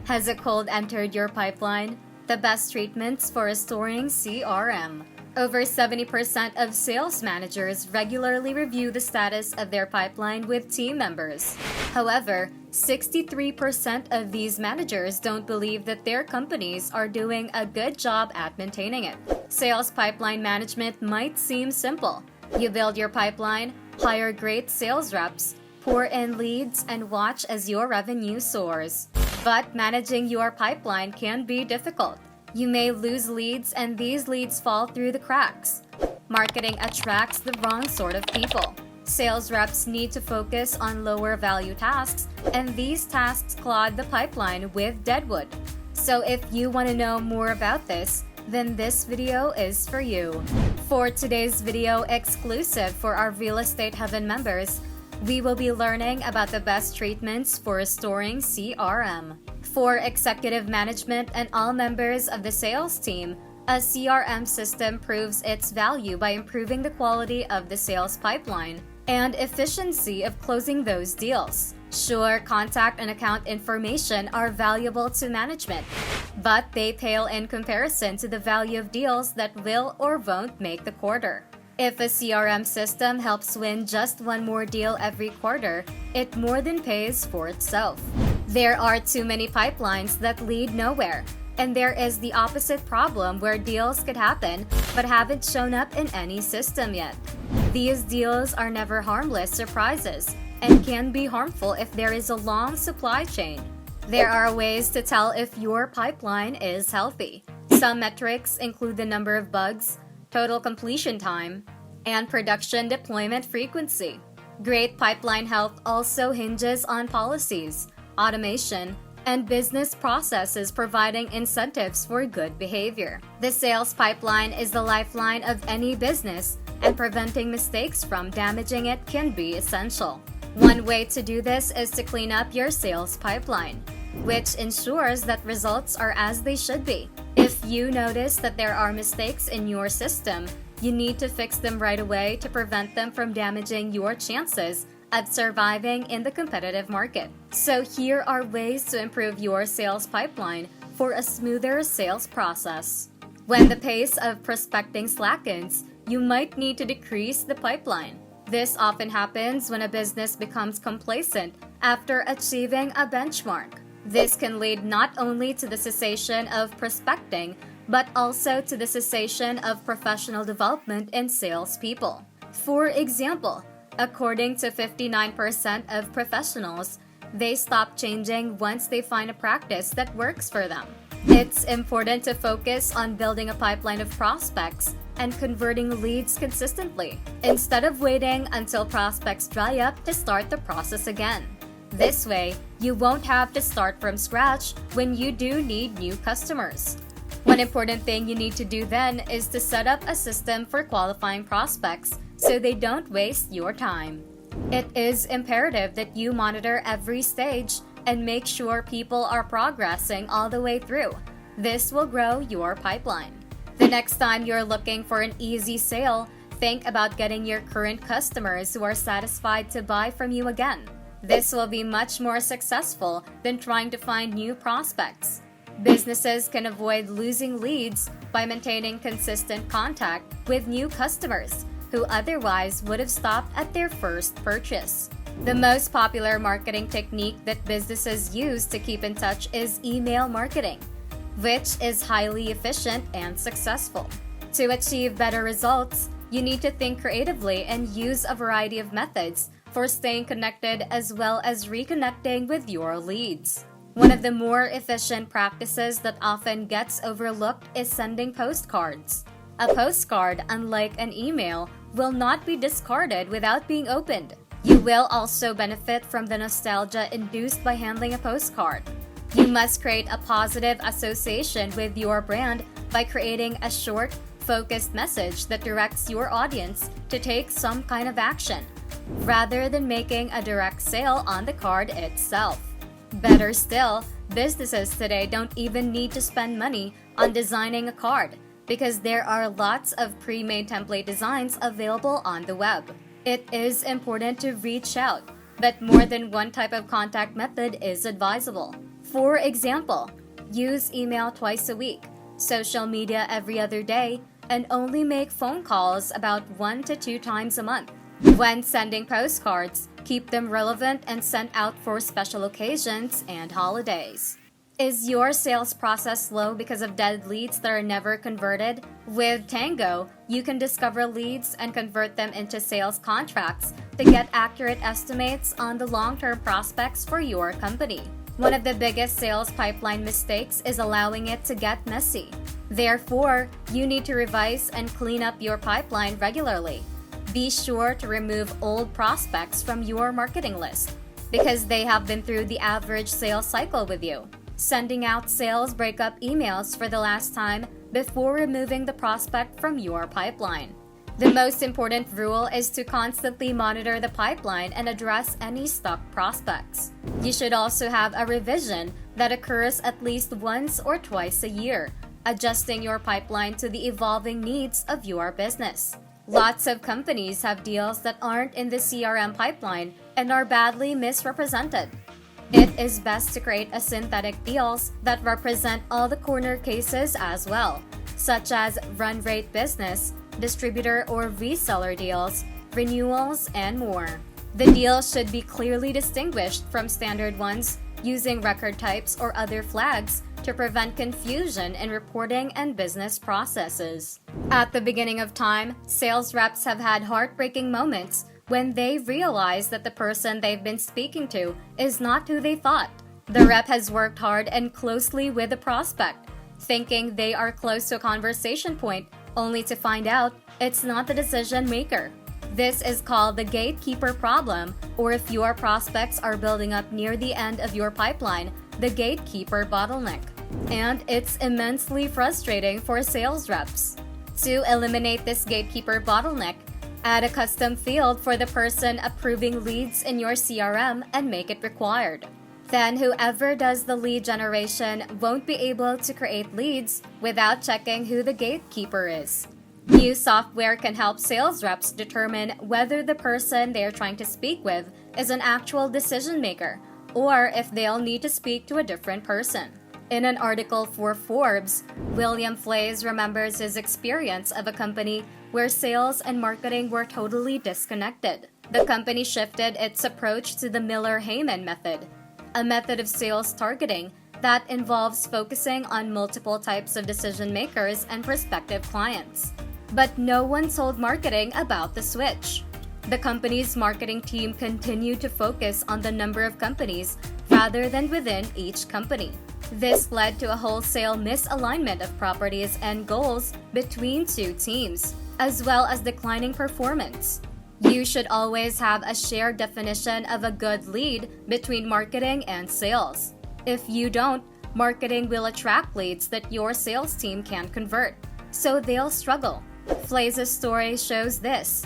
Has a cold entered your pipeline? The best treatments for restoring CRM. Over 70% of sales managers regularly review the status of their pipeline with team members. However, 63% of these managers don't believe that their companies are doing a good job at maintaining it. Sales pipeline management might seem simple. You build your pipeline, hire great sales reps, pour in leads, and watch as your revenue soars. But managing your pipeline can be difficult. You may lose leads, and these leads fall through the cracks. Marketing attracts the wrong sort of people. Sales reps need to focus on lower value tasks, and these tasks clog the pipeline with deadwood. So if you want to know more about this, then this video is for you. For today's video exclusive for our Real Estate Heaven members, we will be learning about the best treatments for restoring CRM. For executive management and all members of the sales team, a CRM system proves its value by improving the quality of the sales pipeline and efficiency of closing those deals. Sure, contact and account information are valuable to management, but they pale in comparison to the value of deals that will or won't make the quarter. If a CRM system helps win just one more deal every quarter, it more than pays for itself. There are too many pipelines that lead nowhere, and there is the opposite problem where deals could happen but haven't shown up in any system yet. These deals are never harmless surprises and can be harmful if there is a long supply chain. There are ways to tell if your pipeline is healthy. Some metrics include the number of bugs, total completion time, and production deployment frequency. Great pipeline health also hinges on policies, automation, and business processes providing incentives for good behavior. The sales pipeline is the lifeline of any business, and preventing mistakes from damaging it can be essential. One way to do this is to clean up your sales pipeline, which ensures that results are as they should be. If you notice that there are mistakes in your system, you need to fix them right away to prevent them from damaging your chances of surviving in the competitive market. So here are ways to improve your sales pipeline for a smoother sales process. When the pace of prospecting slackens, you might need to decrease the pipeline. This often happens when a business becomes complacent after achieving a benchmark. This can lead not only to the cessation of prospecting, but also to the cessation of professional development in salespeople. For example, according to 59% of professionals, they stop changing once they find a practice that works for them. It's important to focus on building a pipeline of prospects and converting leads consistently, instead of waiting until prospects dry up to start the process again. This way, you won't have to start from scratch when you do need new customers. One important thing you need to do then is to set up a system for qualifying prospects so they don't waste your time. It is imperative that you monitor every stage and make sure people are progressing all the way through. This will grow your pipeline. The next time you're looking for an easy sale, think about getting your current customers who are satisfied to buy from you again. This will be much more successful than trying to find new prospects. Businesses can avoid losing leads by maintaining consistent contact with new customers who otherwise would have stopped at their first purchase. The most popular marketing technique that businesses use to keep in touch is email marketing, which is highly efficient and successful. To achieve better results, you need to think creatively and use a variety of methods for staying connected as well as reconnecting with your leads. One of the more efficient practices that often gets overlooked is sending postcards. A postcard, unlike an email, will not be discarded without being opened. You will also benefit from the nostalgia induced by handling a postcard. You must create a positive association with your brand by creating a short, focused message that directs your audience to take some kind of action, rather than making a direct sale on the card itself. Better still, businesses today don't even need to spend money on designing a card because there are lots of pre-made template designs available on the web. It is important to reach out, but more than one type of contact method is advisable. For example, use email twice a week, social media every other day, and only make phone calls about 1 to 2 times a month. When sending postcards, keep them relevant and sent out for special occasions and holidays. Is your sales process slow because of dead leads that are never converted? With Tango, you can discover leads and convert them into sales contracts to get accurate estimates on the long-term prospects for your company. One of the biggest sales pipeline mistakes is allowing it to get messy. Therefore, you need to revise and clean up your pipeline regularly. Be sure to remove old prospects from your marketing list because they have been through the average sales cycle with you. Sending out sales breakup emails for the last time before removing the prospect from your pipeline. The most important rule is to constantly monitor the pipeline and address any stuck prospects. You should also have a revision that occurs at least once or twice a year, adjusting your pipeline to the evolving needs of your business. Lots of companies have deals that aren't in the CRM pipeline and are badly misrepresented. It is best to create a synthetic deals that represent all the corner cases as well, such as run rate business, distributor or reseller deals, renewals, and more. The deals should be clearly distinguished from standard ones using record types or other flags to prevent confusion in reporting and business processes. At the beginning of time, sales reps have had heartbreaking moments when they realize that the person they've been speaking to is not who they thought. The rep has worked hard and closely with the prospect, thinking they are close to a conversation point, only to find out it's not the decision maker. This is called the gatekeeper problem, or if your prospects are building up near the end of your pipeline, the gatekeeper bottleneck. And it's immensely frustrating for sales reps. To eliminate this gatekeeper bottleneck, add a custom field for the person approving leads in your CRM and make it required. Then whoever does the lead generation won't be able to create leads without checking who the gatekeeper is. New software can help sales reps determine whether the person they are trying to speak with is an actual decision maker or if they'll need to speak to a different person. In an article for Forbes, William Flays remembers his experience of a company where sales and marketing were totally disconnected. The company shifted its approach to the Miller-Heyman method, a method of sales targeting that involves focusing on multiple types of decision makers and prospective clients. But no one told marketing about the switch. The company's marketing team continued to focus on the number of companies rather than within each company. This led to a wholesale misalignment of priorities and goals between two teams, as well as declining performance. You should always have a shared definition of a good lead between marketing and sales. If you don't, marketing will attract leads that your sales team can't convert, so they'll struggle. Flays' story shows this.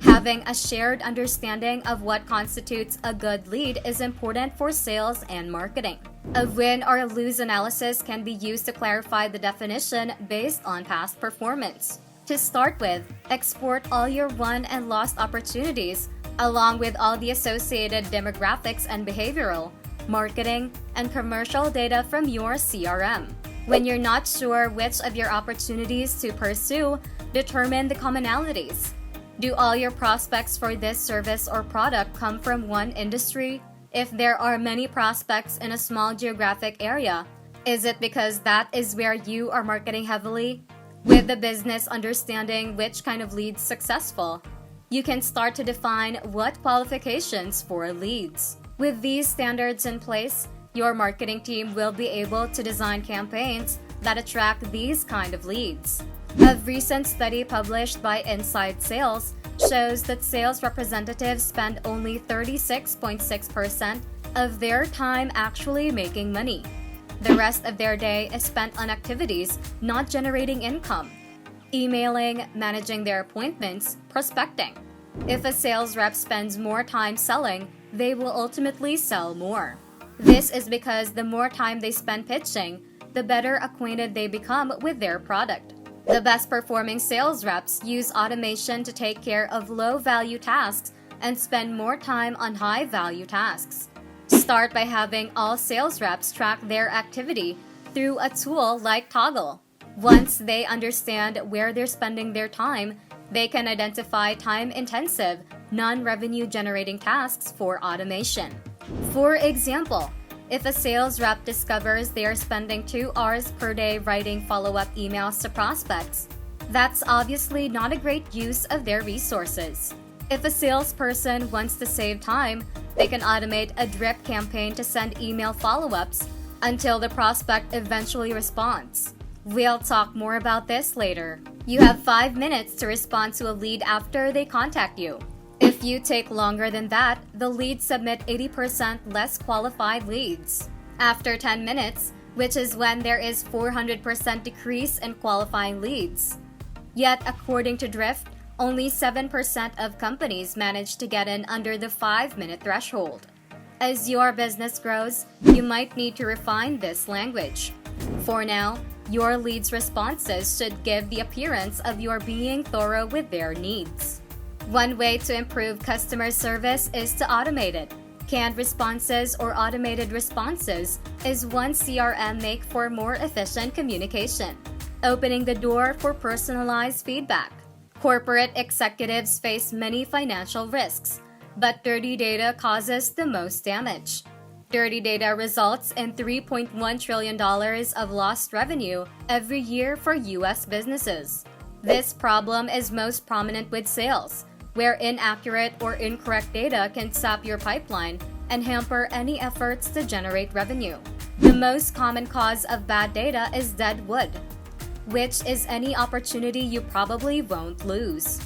Having a shared understanding of what constitutes a good lead is important for sales and marketing. A win or lose analysis can be used to clarify the definition based on past performance. To start with, export all your won and lost opportunities, along with all the associated demographics and behavioral, marketing, and commercial data from your CRM. When you're not sure which of your opportunities to pursue, determine the commonalities. Do all your prospects for this service or product come from one industry? If there are many prospects in a small geographic area, is it because that is where you are marketing heavily? With the business understanding which kind of leads successful, you can start to define what qualifications for leads. With these standards in place, your marketing team will be able to design campaigns that attract these kind of leads. A recent study published by Inside Sales shows that sales representatives spend only 36.6% of their time actually making money. The rest of their day is spent on activities not generating income: emailing, managing their appointments, prospecting. If a sales rep spends more time selling, they will ultimately sell more. This is because the more time they spend pitching, the better acquainted they become with their product. The best performing sales reps use automation to take care of low-value tasks and spend more time on high-value tasks. Start by having all sales reps track their activity through a tool like Toggle. Once they understand where they're spending their time, they can identify time-intensive, non-revenue generating tasks for automation. For example, if a sales rep discovers they are spending 2 hours per day writing follow-up emails to prospects, that's obviously not a great use of their resources. If a salesperson wants to save time, they can automate a drip campaign to send email follow-ups until the prospect eventually responds. We'll talk more about this later. You have 5 minutes to respond to a lead after they contact you. If you take longer than that, the leads submit 80% less qualified leads. After 10 minutes, which is when there is 400% decrease in qualifying leads. Yet, according to Drift, only 7% of companies manage to get in under the 5-minute threshold. As your business grows, you might need to refine this language. For now, your leads' responses should give the appearance of your being thorough with their needs. One way to improve customer service is to automate it. Canned responses or automated responses is one CRM make for more efficient communication, opening the door for personalized feedback. Corporate executives face many financial risks, but dirty data causes the most damage. Dirty data results in $3.1 trillion of lost revenue every year for U.S. businesses. This problem is most prominent with sales, where inaccurate or incorrect data can sap your pipeline and hamper any efforts to generate revenue. The most common cause of bad data is deadwood, which is any opportunity you probably won't lose.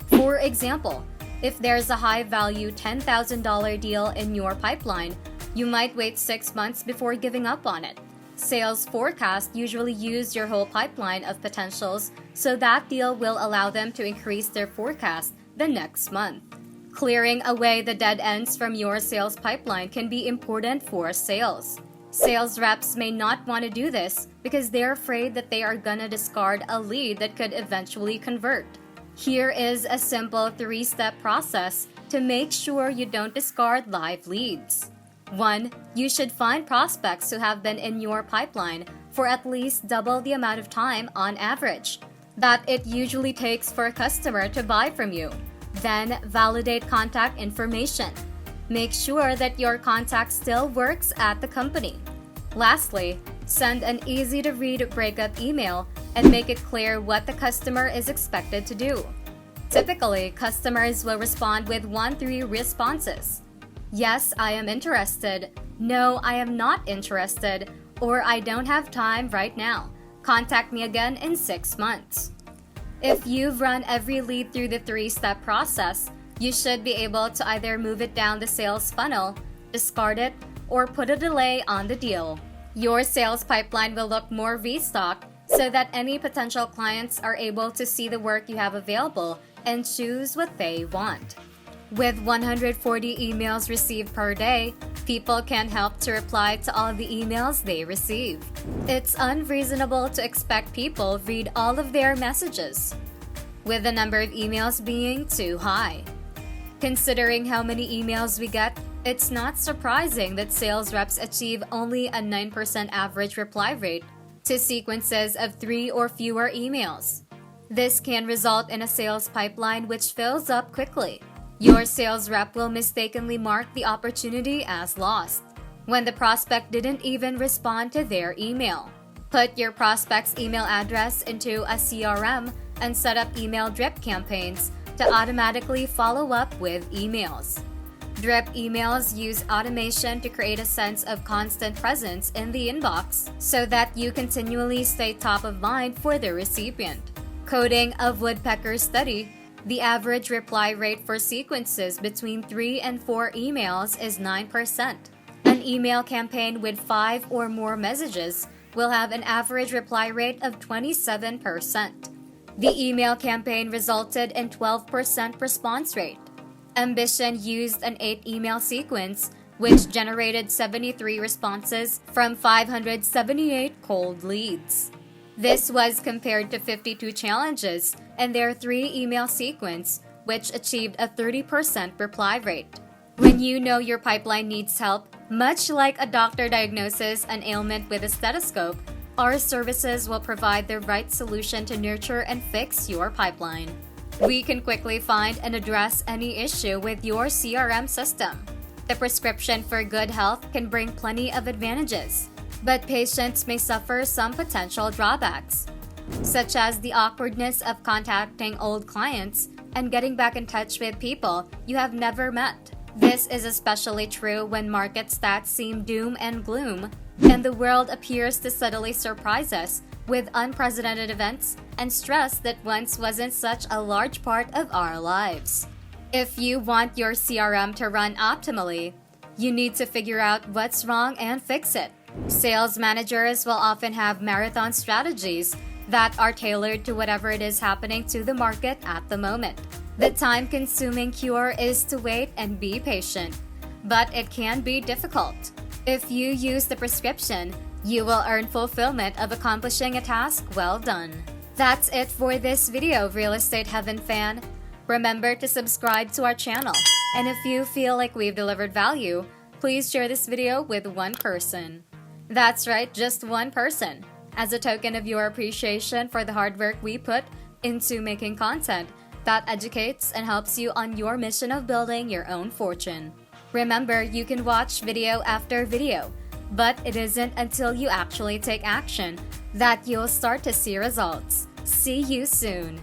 For example, if there's a high-value $10,000 deal in your pipeline, you might wait 6 months before giving up on it. Sales forecasts usually use your whole pipeline of potentials, so that deal will allow them to increase their forecast the next month. Clearing away the dead ends from your sales pipeline can be important for sales. Sales reps may not want to do this because they're afraid that they are gonna discard a lead that could eventually convert. Here is a simple 3-step process to make sure you don't discard live leads. 1. You should find prospects who have been in your pipeline for at least double the amount of time on average that it usually takes for a customer to buy from you. Then validate contact information. Make sure that your contact still works at the company. Lastly, send an easy-to-read breakup email and make it clear what the customer is expected to do. Typically, customers will respond with 1-3 responses. Yes, I am interested. No, I am not interested. Or I don't have time right now. Contact me again in 6 months. If you've run every lead through the 3-step process, you should be able to either move it down the sales funnel, discard it, or put a delay on the deal. Your sales pipeline will look more restocked so that any potential clients are able to see the work you have available and choose what they want. With 140 emails received per day, people can't help to reply to all the emails they receive. It's unreasonable to expect people read all of their messages, with the number of emails being too high. Considering how many emails we get, it's not surprising that sales reps achieve only a 9% average reply rate to sequences of 3 or fewer emails. This can result in a sales pipeline which fills up quickly. Your sales rep will mistakenly mark the opportunity as lost when the prospect didn't even respond to their email. Put your prospect's email address into a CRM and set up email drip campaigns to automatically follow up with emails. Drip emails use automation to create a sense of constant presence in the inbox so that you continually stay top of mind for the recipient. Quoting a woodpecker study, the average reply rate for sequences between 3 and 4 emails is 9%. An email campaign with 5 or more messages will have an average reply rate of 27%. The email campaign resulted in 12% response rate. Ambition used an 8-email sequence, which generated 73 responses from 578 cold leads. This was compared to 52 challenges and their 3-email sequence, which achieved a 30% reply rate. When you know your pipeline needs help, Much like a doctor diagnoses an ailment with a stethoscope, our services will provide the right solution to nurture and fix your pipeline. We can quickly find and address any issue with your CRM system. The prescription for good health can bring plenty of advantages, but patients may suffer some potential drawbacks, such as the awkwardness of contacting old clients and getting back in touch with people you have never met. This is especially true when market stats seem doom and gloom, and the world appears to subtly surprise us with unprecedented events and stress that once wasn't such a large part of our lives. If you want your CRM to run optimally, you need to figure out what's wrong and fix it. Sales managers will often have marathon strategies that are tailored to whatever it is happening to the market at the moment. The time-consuming cure is to wait and be patient, but it can be difficult. If you use the prescription, you will earn fulfillment of accomplishing a task well done. That's it for this video, Real Estate Heaven fan. Remember to subscribe to our channel, and if you feel like we've delivered value, please share this video with one person. That's right, just one person, as a token of your appreciation for the hard work we put into making content that educates and helps you on your mission of building your own fortune. Remember, you can watch video after video, but it isn't until you actually take action that you'll start to see results. See you soon.